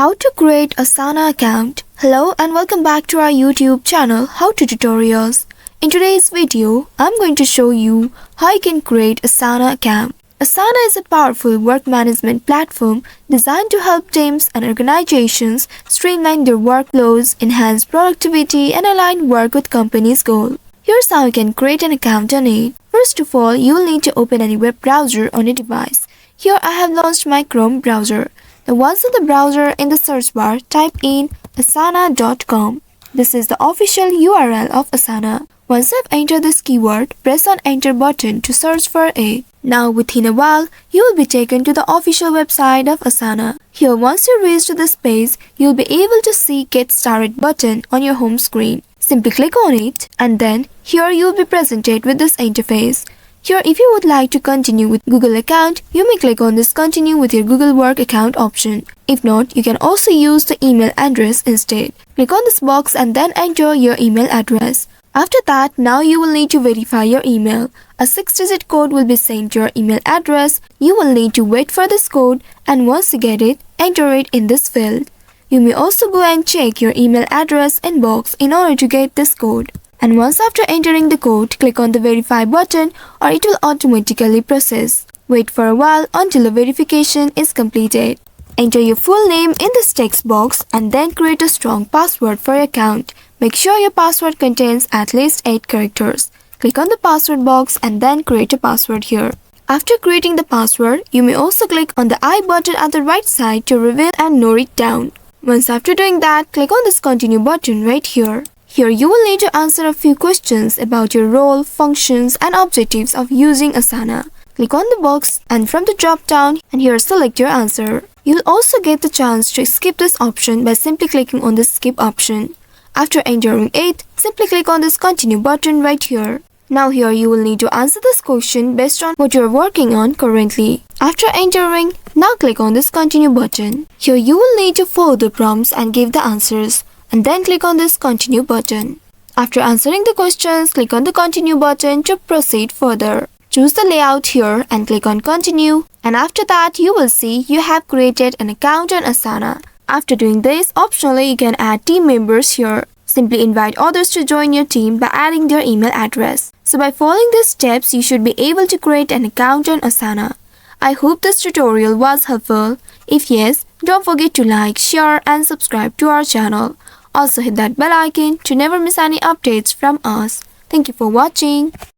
How to create Asana account. Hello and welcome back to our YouTube channel How to Tutorials. In today's video, I'm going to show you how you can create Asana account. Asana is a powerful work management platform designed to help teams and organizations streamline their workflows, enhance productivity, and align work with company's goals. Here's how you can create an account on it. First of all, you will need to open any web browser on your device. Here I have launched my Chrome browser. Now once in the browser, in the search bar, type in asana.com. This is the official URL of Asana. Once I've entered this keyword, press on enter button to search for it. Now within a while, you will be taken to the official website of Asana. Here once you reach to this page, you'll be able to see Get Started button on your home screen. Simply click on it and then here you'll be presented with this interface. Here, if you would like to continue with Google account, you may click on this continue with your Google work account option. If not, you can also use the email address instead. Click on this box and then enter your email address. After that, now you will need to verify your email. A 6-digit code will be sent to your email address. You will need to wait for this code and once you get it, enter it in this field. You may also go and check your email address inbox in order to get this code. And once after entering the code, click on the verify button or it will automatically process. Wait for a while until the verification is completed. Enter your full name in this text box and then create a strong password for your account. Make sure your password contains at least 8 characters. Click on the password box and then create a password here. After creating the password, you may also click on the I button at the right side to reveal and note it down. Once after doing that, click on this continue button right here. Here you will need to answer a few questions about your role, functions, and objectives of using Asana. Click on the box and from the drop down and here select your answer. You'll also get the chance to skip this option by simply clicking on the skip option. After entering it, simply click on this continue button right here. Now here you will need to answer this question based on what you are working on currently. After entering, now click on this continue button. Here you will need to follow the prompts and give the answers. And then click on this continue button. After answering the questions, click on the continue button to proceed further. Choose the layout here and click on continue. And after that, you will see you have created an account on Asana. After doing this, optionally you can add team members here. Simply invite others to join your team by adding their email address. So by following these steps, you should be able to create an account on Asana. I hope this tutorial was helpful. If yes, don't forget to like, share and subscribe to our channel. Also hit that bell icon to never miss any updates from us. Thank you for watching.